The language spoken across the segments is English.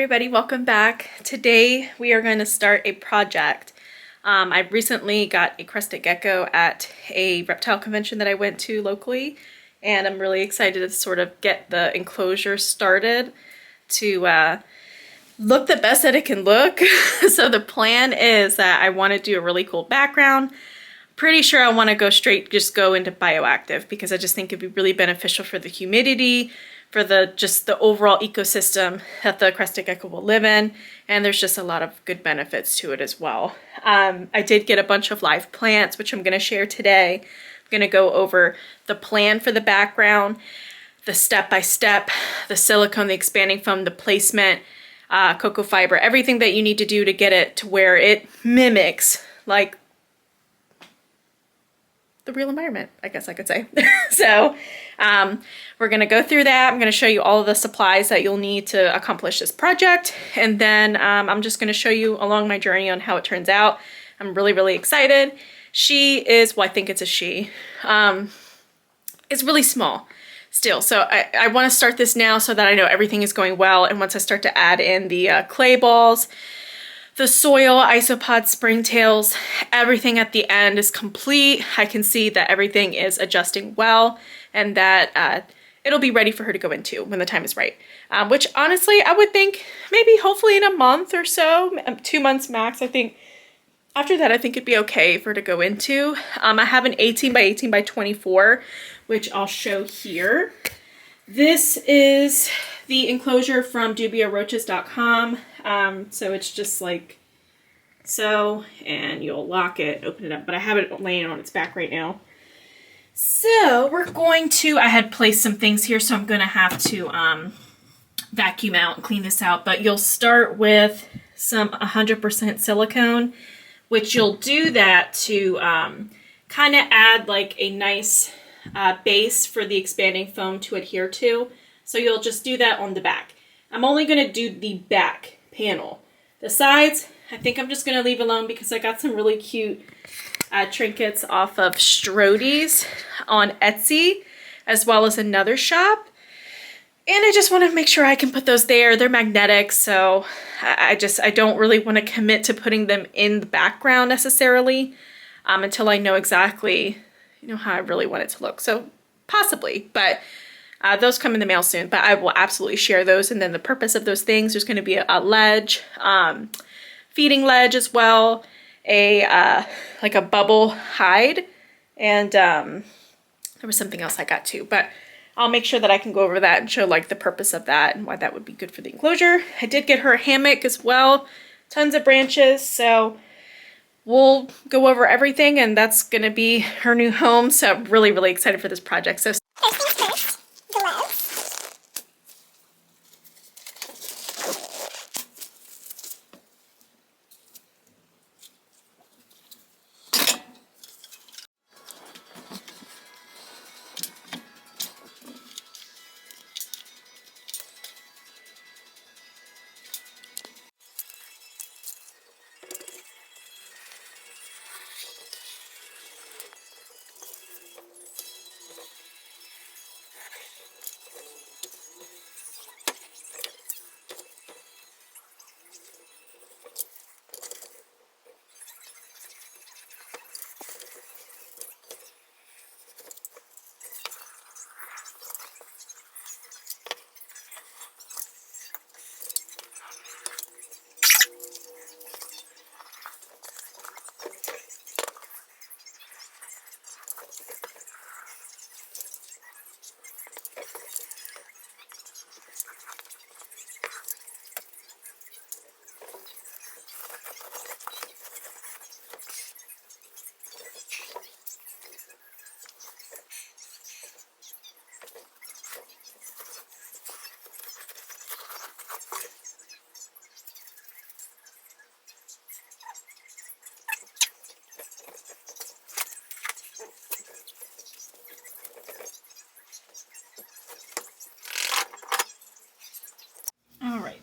everybody, welcome back. Today we are going to start a project. I recently got a crested gecko at a reptile convention that I went to locally, and I'm really excited to sort of get the enclosure started to look the best that it can look. So the plan is that I want to do a really cool background. Pretty sure I want to just go into bioactive because I just think it'd be really beneficial for the humidity, for the overall ecosystem that the crested gecko will live in, and there's just a lot of good benefits to it as well. I did get a bunch of live plants, which I'm going to share today. I'm going to go over the plan for the background, the step-by-step, the silicone, the expanding foam, the placement, cocoa fiber, everything that you need to do to get it to where it mimics like the real environment, I guess I could say. So we're going to go through that. I'm going to show you all of the supplies that you'll need to accomplish this project. And then I'm just going to show you along my journey on how it turns out. I'm really, really excited. She is, well, I think it's a she. It's really small still. So I want to start this now so that I know everything is going well. And once I start to add in the clay balls, the soil, isopod, springtails, everything at the end is complete. I can see that everything is adjusting well and that it'll be ready for her to go into when the time is right. Which honestly, I would think maybe hopefully in a month or so, 2 months max. I think after that, I think it'd be okay for her to go into. I have an 18 by 18 by 24, which I'll show here. This is the enclosure from dubiaroaches.com. So it's just like so, and you'll lock it, open it up, but I have it laying on its back right now. So we're going to, I had placed some things here, so I'm going to have to vacuum out and clean this out, but you'll start with some 100% silicone, which you'll do that to kind of add like a nice base for the expanding foam to adhere to. So you'll just do that on the back. I'm only going to do the back panel. The sides, I think I'm just going to leave alone because I got some really cute trinkets off of Strode's on Etsy, as well as another shop. And I just want to make sure I can put those there. They're magnetic, so I don't really want to commit to putting them in the background necessarily until I know exactly, how I really want it to look. So possibly, but those come in the mail soon, but I will absolutely share those. And then the purpose of those things, there's going to be a ledge, feeding ledge as well, like a bubble hide, and there was something else I got too, but I'll make sure that I can go over that and show like the purpose of that and why that would be good for the enclosure. I did get her a hammock as well, tons of branches, so we'll go over everything, and that's going to be her new home. So I'm really, really excited for this project. So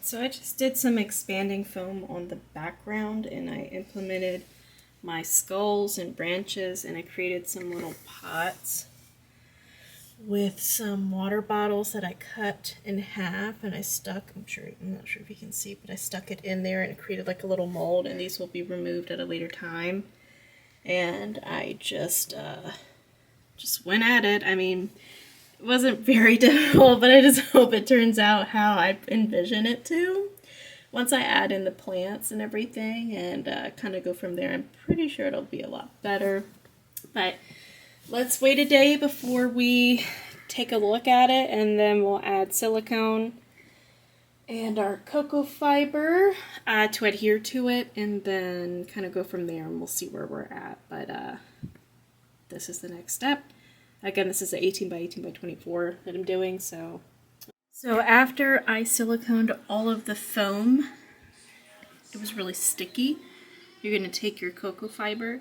So I just did some expanding foam on the background, and I implemented my skulls and branches, and I created some little pots with some water bottles that I cut in half and I stuck, I'm not sure if you can see, but I stuck it in there and it created like a little mold, and these will be removed at a later time. And I just went at it. I mean, it wasn't very difficult, but I just hope it turns out how I envision it to. Once I add in the plants and everything and kind of go from there, I'm pretty sure it'll be a lot better. But let's wait a day before we take a look at it, and then we'll add silicone and our cocoa fiber to adhere to it, and then kind of go from there, and we'll see where we're at. But this is the next step. Again, this is an 18 by 18 by 24 that I'm doing. So after I siliconed all of the foam, it was really sticky. You're going to take your cocoa fiber,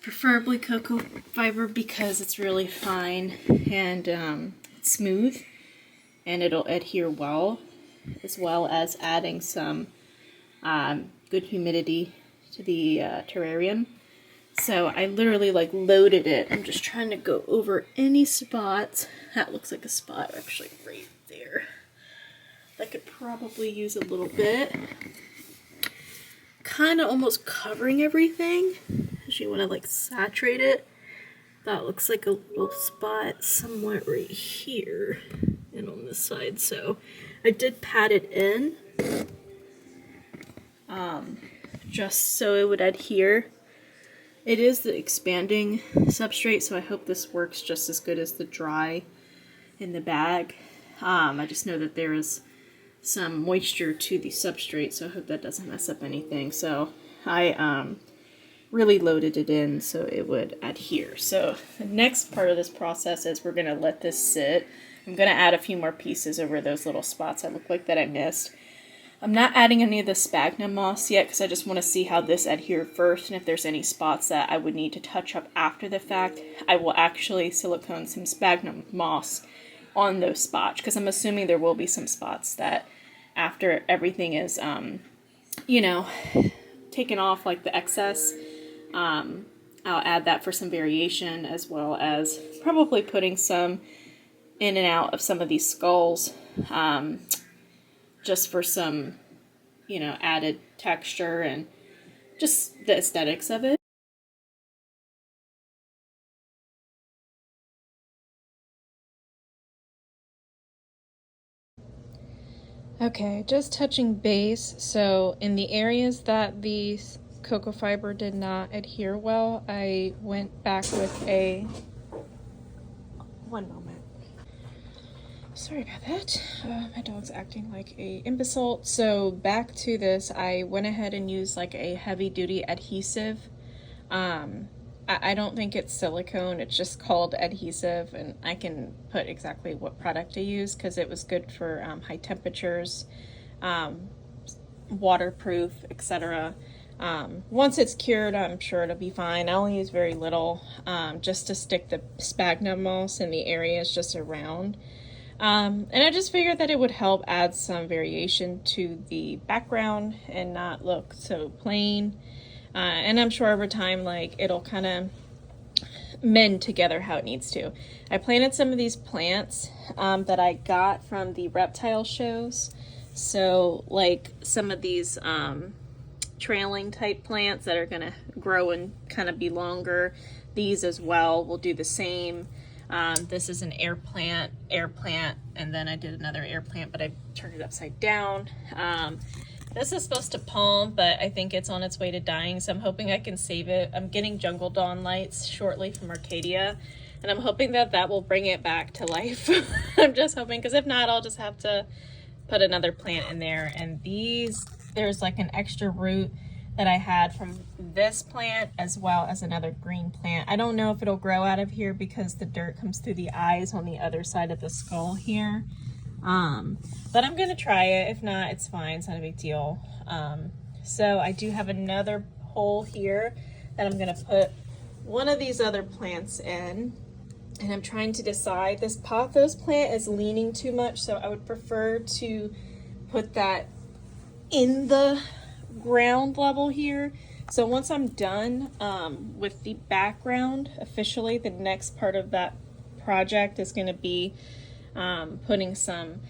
preferably cocoa fiber because it's really fine and smooth, and it'll adhere well, as well as adding some good humidity to the terrarium. So I literally like loaded it. I'm just trying to go over any spots. That looks like a spot actually right there. I could probably use a little bit. Kind of almost covering everything, because you want to like saturate it. That looks like a little spot somewhere right here and on this side. So I did pat it in just so it would adhere. It is the expanding substrate, so I hope this works just as good as the dry in the bag. I just know that there is some moisture to the substrate, so I hope that doesn't mess up anything. So I really loaded it in so it would adhere. So the next part of this process is we're going to let this sit. I'm going to add a few more pieces over those little spots that look like that I missed. I'm not adding any of the sphagnum moss yet because I just want to see how this adhered first, and if there's any spots that I would need to touch up after the fact, I will actually silicone some sphagnum moss on those spots, because I'm assuming there will be some spots that after everything is, you know, taken off, like the excess, I'll add that for some variation, as well as probably putting some in and out of some of these skulls, just for some, you know, added texture and just the aesthetics of it. Okay, just touching base. So in the areas that the cocoa fiber did not adhere well, I went back with a... One moment. Sorry about that. My dog's acting like a imbecile. So back to this, I went ahead and used like a heavy duty adhesive. I don't think it's silicone, it's just called adhesive, and I can put exactly what product I use because it was good for high temperatures, waterproof, etc. Once it's cured, I'm sure it'll be fine. I only use very little, just to stick the sphagnum moss in the areas just around. And I just figured that it would help add some variation to the background and not look so plain. And I'm sure over time, like, it'll kind of mend together how it needs to. I planted some of these plants that I got from the reptile shows. So, like, some of these trailing type plants that are going to grow and kind of be longer. These as well will do the same. This is an air plant, and then I did another air plant, but I turned it upside down. This is supposed to palm, but I think it's on its way to dying, so I'm hoping I can save it. I'm getting jungle dawn lights shortly from Arcadia, and I'm hoping that that will bring it back to life. I'm just hoping, because if not, I'll just have to put another plant in there. And these, there's like an extra root that I had from this plant, as well as another green plant. I don't know if it'll grow out of here because the dirt comes through the eyes on the other side of the skull here. But I'm gonna try it. If not, it's fine, it's not a big deal. So I do have another hole here that I'm gonna put one of these other plants in, and I'm trying to decide. This pothos plant is leaning too much, so I would prefer to put that in the ground level here. So once I'm done with the background officially, the next part of that project is going to be putting some,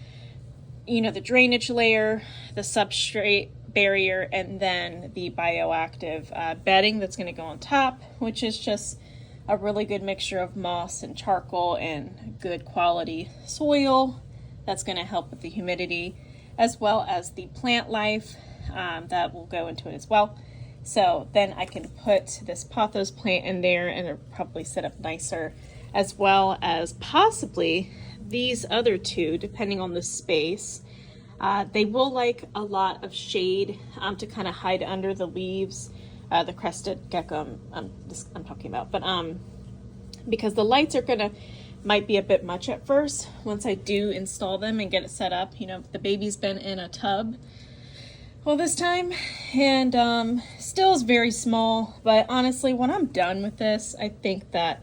the drainage layer, the substrate barrier, and then the bioactive bedding that's going to go on top, which is just a really good mixture of moss and charcoal and good quality soil that's going to help with the humidity as well as the plant life that will go into it as well. So then I can put this pothos plant in there and it'll probably set up nicer, as well as possibly these other two, depending on the space. They will like a lot of shade to kind of hide under the leaves. The crested gecko I'm talking about, but because the lights might be a bit much at first once I do install them and get it set up. The baby's been in a tub all this time and still is very small, but honestly when I'm done with this I think that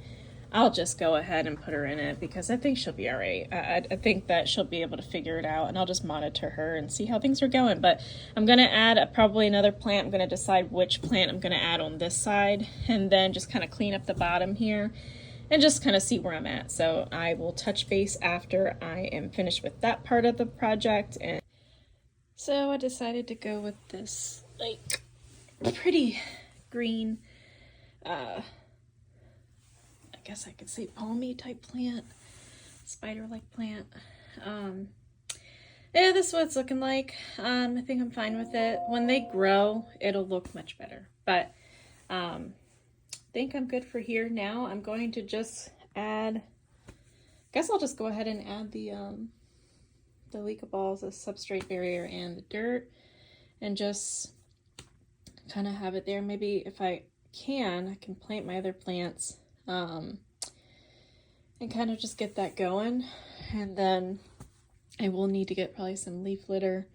I'll just go ahead and put her in it because I think she'll be all right. I think that she'll be able to figure it out, and I'll just monitor her and see how things are going. But I'm going to add probably another plant. I'm going to decide which plant I'm going to add on this side, and then just kind of clean up the bottom here and just kind of see where I'm at. So I will touch base after I am finished with that part of the project. And so I decided to go with this like pretty green I guess I could say palmy type plant, spider-like plant. Yeah, this is what it's looking like. I think I'm fine with it. When they grow, it'll look much better. But I think I'm good for here now. I'm going to just add, I guess I'll just go ahead and add the leca balls, the substrate barrier, and the dirt, and just kind of have it there. Maybe if I can plant my other plants and kind of just get that going. And then I will need to get probably some leaf litter,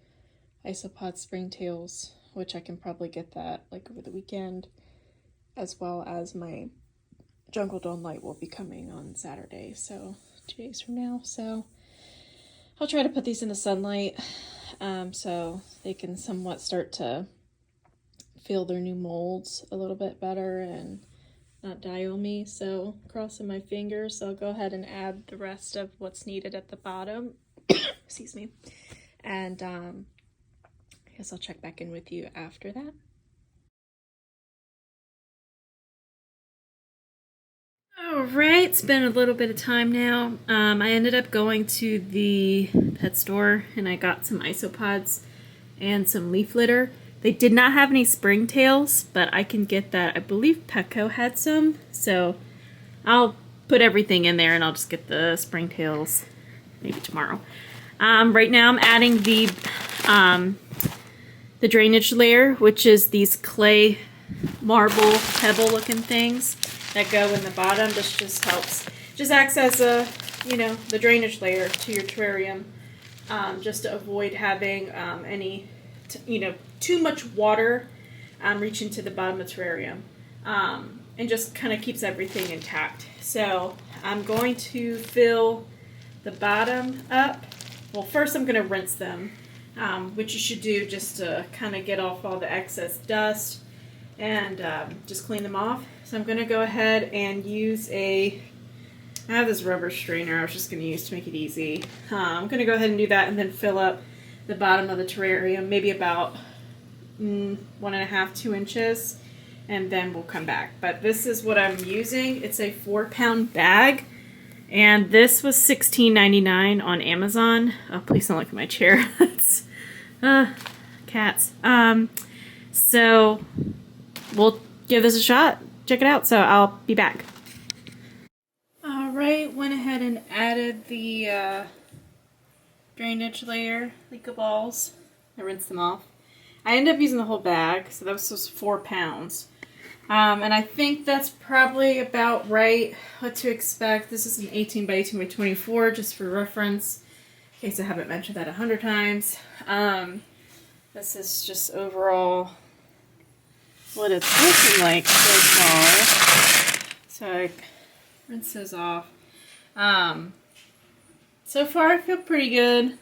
isopod springtails, which I can probably get that like over the weekend, as well as my jungle dawn light will be coming on Saturday, so 2 days from now. So I'll try to put these in the sunlight so they can somewhat start to feel their new molds a little bit better and not die on me. So crossing my fingers. So I'll go ahead and add the rest of what's needed at the bottom. Excuse me. And I guess I'll check back in with you after that. All right, it's been a little bit of time now. I ended up going to the pet store and I got some isopods and some leaf litter. They did not have any springtails, but I can get that. I believe Petco had some, so I'll put everything in there and I'll just get the springtails maybe tomorrow. Right now I'm adding the drainage layer, which is these clay marble pebble looking things that go in the bottom. This just helps, just acts as a, the drainage layer to your terrarium, just to avoid having any, too much water reaching to the bottom of the terrarium, and just kind of keeps everything intact. So I'm going to fill the bottom up. Well, first I'm going to rinse them, which you should do just to kind of get off all the excess dust and just clean them off. So I'm going to go ahead and use I have this rubber strainer I was just going to use to make it easy. I'm going to go ahead and do that and then fill up the bottom of the terrarium, maybe about 1.5 to 2 inches, and then we'll come back. But this is what I'm using. It's a 4-pound bag, and this was $16.99 on Amazon. Oh, please don't look at my chair. It's cats. So we'll give this a shot. Check it out. So I'll be back. All right, went ahead and added the drainage layer, leca balls. I rinsed them off. I ended up using the whole bag, so that was just 4 pounds. And I think that's probably about right what to expect. This is an 18 by 18 by 24, just for reference, in case I haven't mentioned that 100 times. This is just overall what it's looking like so far. So I rinse those off. So far I feel pretty good.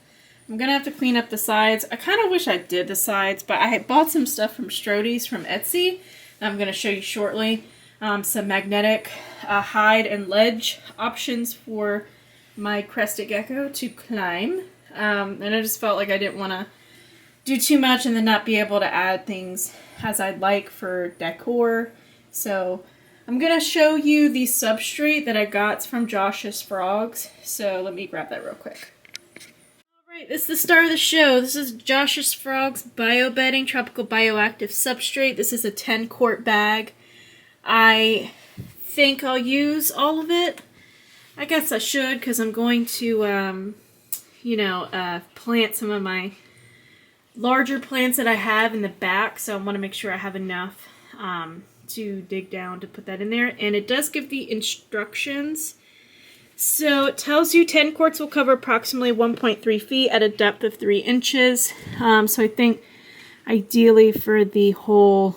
I'm gonna have to clean up the sides. I kind of wish I did the sides, but I had bought some stuff from Strode's from Etsy that I'm gonna show you shortly. some magnetic hide and ledge options for my crested gecko to climb. And I just felt like I didn't want to do too much and then not be able to add things as I'd like for decor. So I'm going to show you the substrate that I got from Josh's Frogs. So let me grab that real quick. Alright, this is the start of the show. This is Josh's Frogs Bio Bedding Tropical Bioactive Substrate. This is a 10-quart bag. I think I'll use all of it. I guess I should because I'm going to, plant some of my larger plants that I have in the back, so I want to make sure I have enough to dig down to put that in there. And it does give the instructions. So it tells you 10 quarts will cover approximately 1.3 feet at a depth of 3 inches. So I think ideally for the whole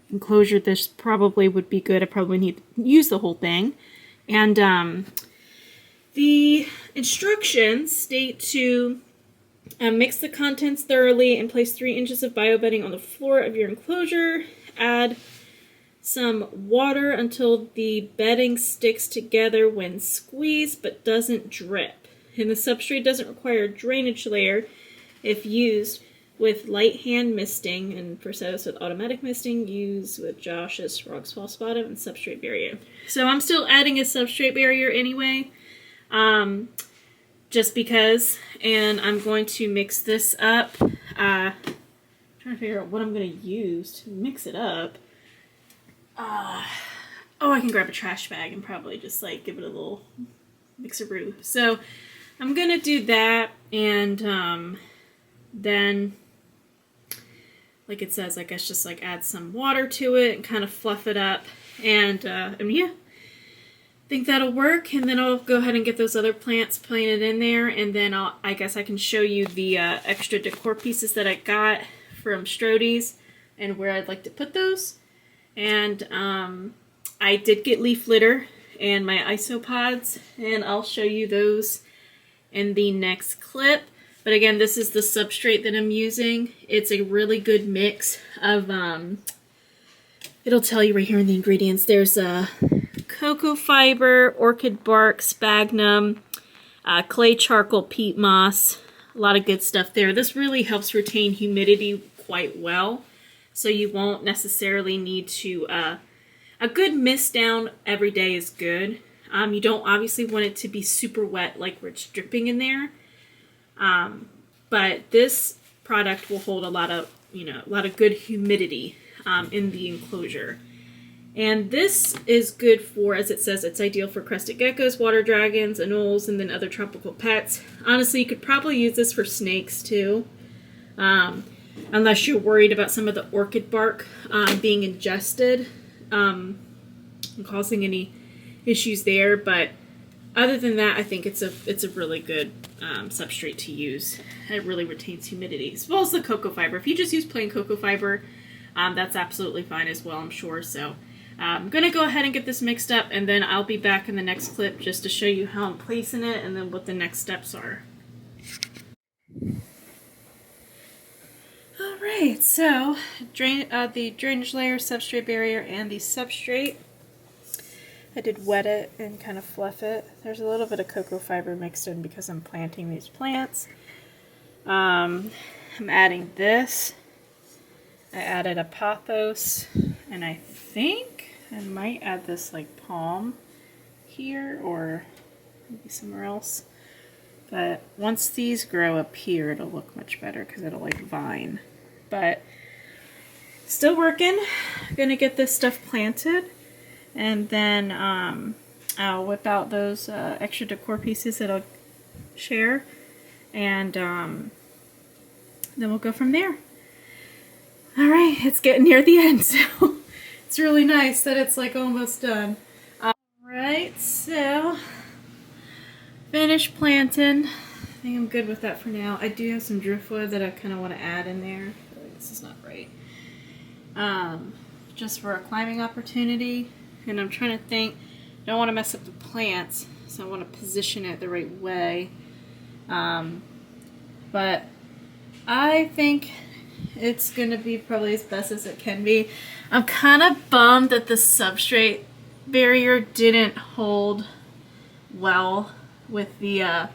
enclosure, this probably would be good. I probably need to use the whole thing. And the instructions state to mix the contents thoroughly and place 3 inches of bio bedding on the floor of your enclosure. Add some water until the bedding sticks together when squeezed but doesn't drip. And the substrate doesn't require a drainage layer if used with light hand misting, and for setups with automatic misting, use with Josh's Frogs False Bottom and substrate barrier. So I'm still adding a substrate barrier anyway. Just because, and I'm going to mix this up. Trying to figure out what I'm going to use to mix it up. I can grab a trash bag and probably just like give it a little mixer-brew. So I'm going to do that, and then, like it says, I guess just like add some water to it and kind of fluff it up, and yeah. Think that'll work, and then I'll go ahead and get those other plants planted in there, and then I guess I can show you the extra decor pieces that I got from Strode's and where I'd like to put those. And I did get leaf litter and my isopods, and I'll show you those in the next clip. But again, this is the substrate that I'm using. It's a really good mix of, it'll tell you right here in the ingredients. There's a cocoa fiber, orchid bark, sphagnum, clay charcoal, peat moss, a lot of good stuff there. This really helps retain humidity quite well, so you won't necessarily need to, a good mist down every day is good. You don't obviously want it to be super wet like where it's dripping in there, but this product will hold a lot of good humidity in the enclosure. And this is good for, as it says, it's ideal for crested geckos, water dragons, anoles, and then other tropical pets. Honestly, you could probably use this for snakes too, unless you're worried about some of the orchid bark being ingested and causing any issues there. But other than that, I think it's a really good substrate to use. It really retains humidity, as well as the cocoa fiber. If you just use plain cocoa fiber, that's absolutely fine as well, I'm sure. So I'm going to go ahead and get this mixed up, and then I'll be back in the next clip just to show you how I'm placing it and then what the next steps are. Alright, so the drainage layer, substrate barrier, and the substrate. I did wet it and kind of fluff it. There's a little bit of cocoa fiber mixed in because I'm planting these plants. I'm adding this. I added a pothos, and I think I might add this like palm here or maybe somewhere else. But once these grow up here, it'll look much better because it'll like vine. But still working. I'm gonna get this stuff planted, and then I'll whip out those extra decor pieces that I'll share, and then we'll go from there. Alright, it's getting near the end, so it's really nice that it's like almost done. Alright, so finished planting. I think I'm good with that for now. I do have some driftwood that I kind of want to add in there. I feel like this is not right. Just for a climbing opportunity. And I'm trying to think, I don't want to mess up the plants, so I want to position it the right way. But I think It's gonna be probably as best as it can be. I'm kind of bummed that the substrate barrier didn't hold well with the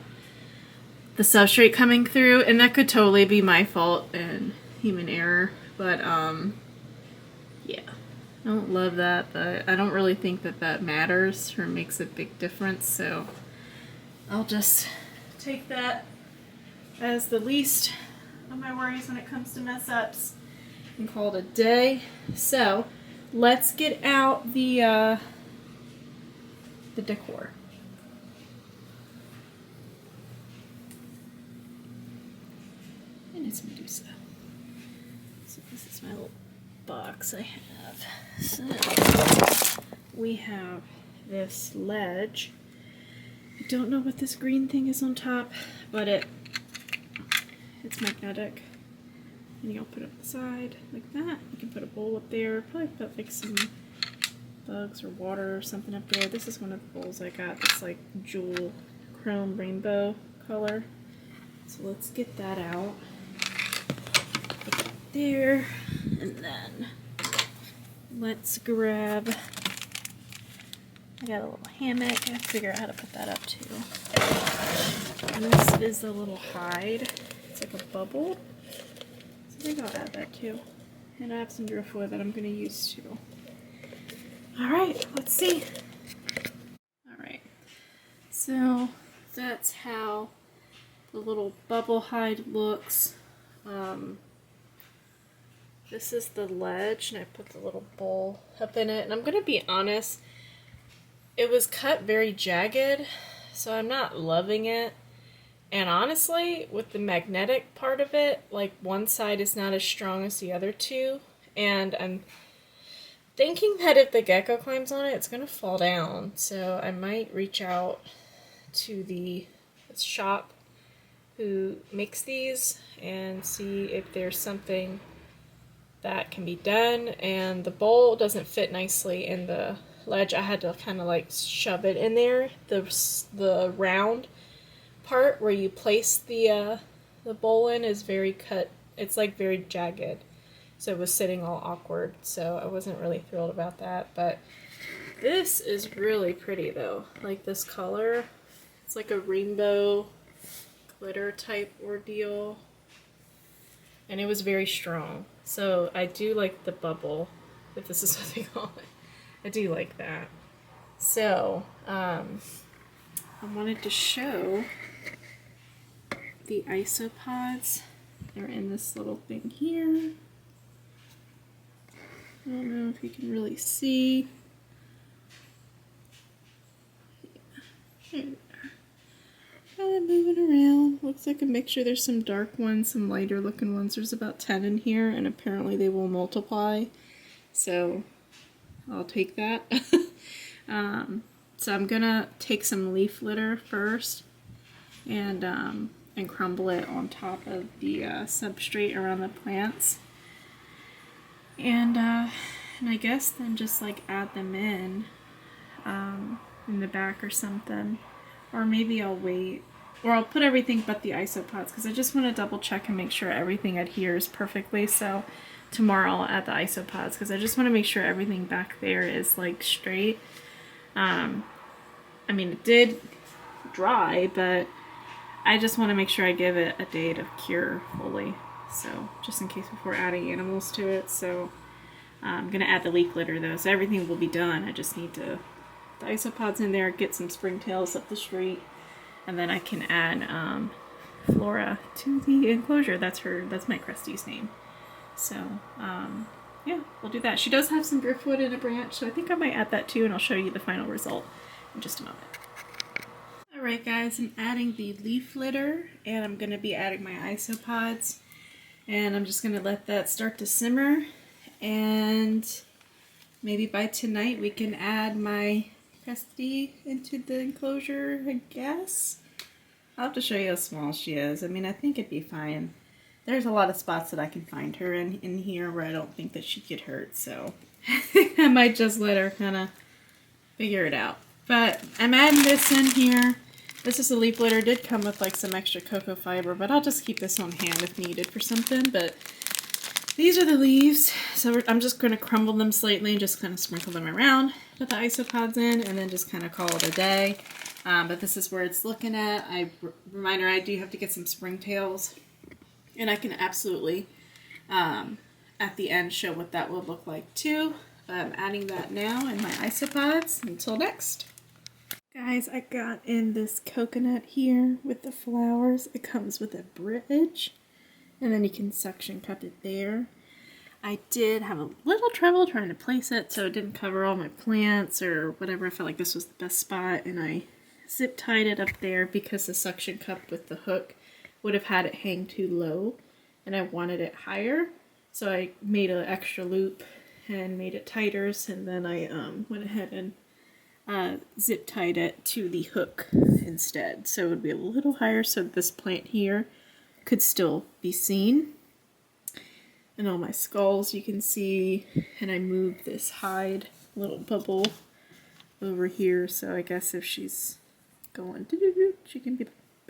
substrate coming through, and that could totally be my fault and human error, but yeah, I don't love that, but I don't really think that that matters or makes a big difference, so I'll just take that as the least of my worries when it comes to mess ups and call it a day. So let's get out the decor. And it's Medusa. So this is my little box I have. So we have this ledge. I don't know what this green thing is on top, but it's magnetic. And you'll put it up the side like that. You can put a bowl up there, probably put like some bugs or water or something up there. This is one of the bowls I got. It's like jewel chrome rainbow color. So let's get that out. Put that there, and then let's grab, I got a little hammock. I have to figure out how to put that up too. And this is the little hide. It's like a bubble. So I think I'll add that too. And I have some driftwood that I'm going to use too. Alright, let's see. Alright, so that's how the little bubble hide looks. This is the ledge, and I put the little bowl up in it. And I'm going to be honest, it was cut very jagged, so I'm not loving it. And honestly, with the magnetic part of it, like one side is not as strong as the other two. And I'm thinking that if the gecko climbs on it, it's going to fall down. So I might reach out to the shop who makes these and see if there's something that can be done. And the bowl doesn't fit nicely in the ledge. I had to kind of like shove it in there. The round part where you place the bowl in is very cut. It's like very jagged. So it was sitting all awkward. So I wasn't really thrilled about that. But this is really pretty though. Like this color. It's like a rainbow glitter type ordeal. And it was very strong. So I do like the bubble, if this is what they call it. I do like that. So, I wanted to show the isopods. They're in this little thing here. I don't know if you can really see. Here they are. Kind of moving around. Looks like a mixture. There's some dark ones, some lighter looking ones. There's about 10 in here, and apparently they will multiply. So I'll take that. So I'm gonna take some leaf litter first and crumble it on top of the substrate around the plants. And I guess then just like add them in the back or something. Or maybe I'll wait. Or I'll put everything but the isopods, because I just want to double check and make sure everything adheres perfectly. So tomorrow I'll add the isopods, because I just want to make sure everything back there is like straight. I mean, it did dry, but I just want to make sure I give it a day to cure fully. So just in case before adding animals to it. So I'm going to add the leaf litter though. So everything will be done. I just need to the isopods in there, get some springtails up the street, and then I can add Flora to the enclosure. That's my Cresty's name. So yeah, we'll do that. She does have some driftwood in a branch, so I think I might add that too, and I'll show you the final result in just a moment. Alright guys, I'm adding the leaf litter, and I'm going to be adding my isopods, and I'm just going to let that start to simmer, and maybe by tonight we can add my Cresty into the enclosure, I guess. I'll have to show you how small she is. I mean, I think it'd be fine. There's a lot of spots that I can find her in here where I don't think that she'd get hurt, so I think I might just let her kind of figure it out. But I'm adding this in here. This is the leaf litter. It did come with like some extra cocoa fiber, but I'll just keep this on hand if needed for something. But these are the leaves. So I'm just going to crumble them slightly and just kind of sprinkle them around, put the isopods in, and then just kind of call it a day. But this is where it's looking at. Reminder, I do have to get some springtails, and I can absolutely at the end show what that will look like too. I'm adding that now in my isopods. Until next. Guys, I got in this coconut here with the flowers. It comes with a bridge, and then you can suction cup it there. I did have a little trouble trying to place it so it didn't cover all my plants or whatever. I felt like this was the best spot, and I zip tied it up there because the suction cup with the hook would have had it hang too low, and I wanted it higher. So I made an extra loop and made it tighter, and then I went ahead and zip tied it to the hook instead. So it would be a little higher so this plant here could still be seen. And all my skulls you can see, and I moved this hide little bubble over here, so I guess if she's going doo-doo-doo, she can be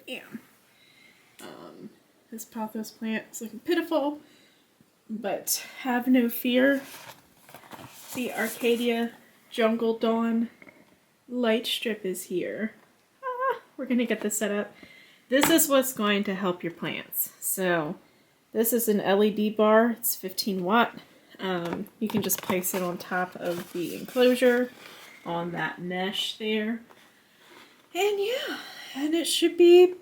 bam. This pothos plant is looking pitiful, but have no fear. The Arcadia Jungle Dawn light strip is here. We're gonna get this set up. This is what's going to help your plants. So this is an LED bar. It's 15 watt. You can just place it on top of the enclosure on that mesh there. And yeah, and it should be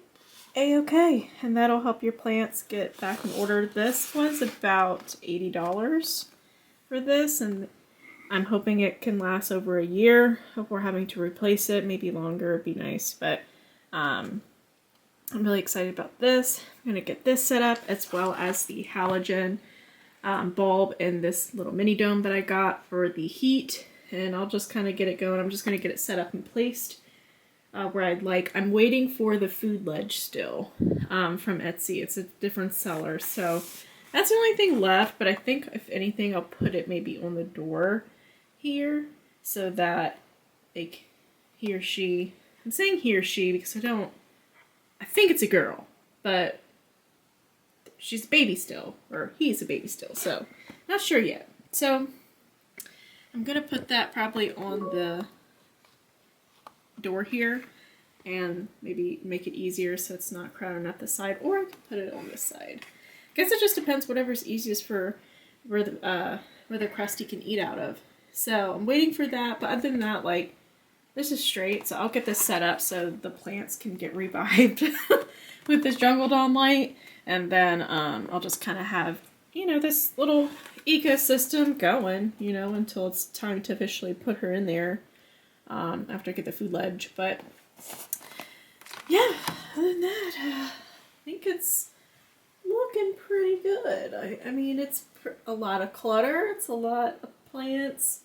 a-okay. And that'll help your plants get back in order. This was about $80 for this, and I'm hoping it can last over a year before having to replace it. Maybe longer would be nice, but I'm really excited about this. I'm going to get this set up as well as the halogen bulb and this little mini dome that I got for the heat. And I'll just kind of get it going. I'm just going to get it set up and placed where I'd like. I'm waiting for the food ledge still from Etsy. It's a different seller. So that's the only thing left. But I think if anything, I'll put it maybe on the door here so that like he or she, I'm saying he or she because I think it's a girl, but she's a baby still, or he's a baby still, so not sure yet. So I'm gonna put that probably on the door here and maybe make it easier so it's not crowding up the side, or I can put it on this side. I guess it just depends whatever's easiest for where the crusty can eat out of. So I'm waiting for that, but other than that, like, this is straight, so I'll get this set up so the plants can get revived with this Jungle Dawn light, and then I'll just kind of have, you know, this little ecosystem going, you know, until it's time to officially put her in there after I get the food ledge. But yeah, other than that, I think it's looking pretty good. I mean, it's a lot of clutter, it's a lot of plants.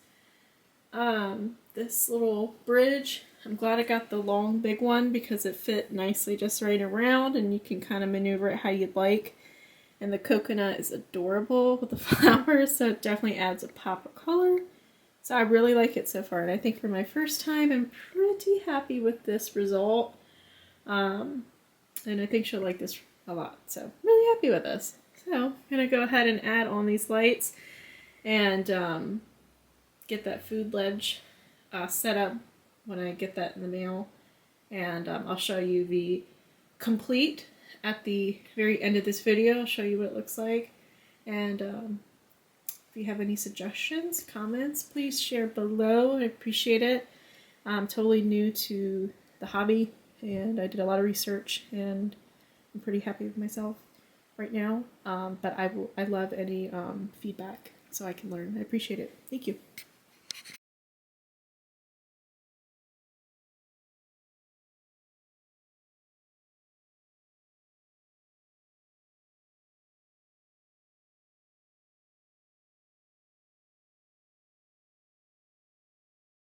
This little bridge, I'm glad I got the long big one because it fit nicely just right around, and you can kind of maneuver it how you'd like. And the coconut is adorable with the flowers, so it definitely adds a pop of color. So I really like it so far, and I think for my first time I'm pretty happy with this result. And I think she'll like this a lot, so I'm really happy with this. So I'm gonna go ahead and add on these lights and get that food ledge set up when I get that in the mail, and I'll show you the complete at the very end of this video. I'll show you what it looks like, and if you have any suggestions, comments, please share below. I appreciate it. I'm totally new to the hobby, and I did a lot of research, and I'm pretty happy with myself right now, but I love any feedback so I can learn. I appreciate it. Thank you.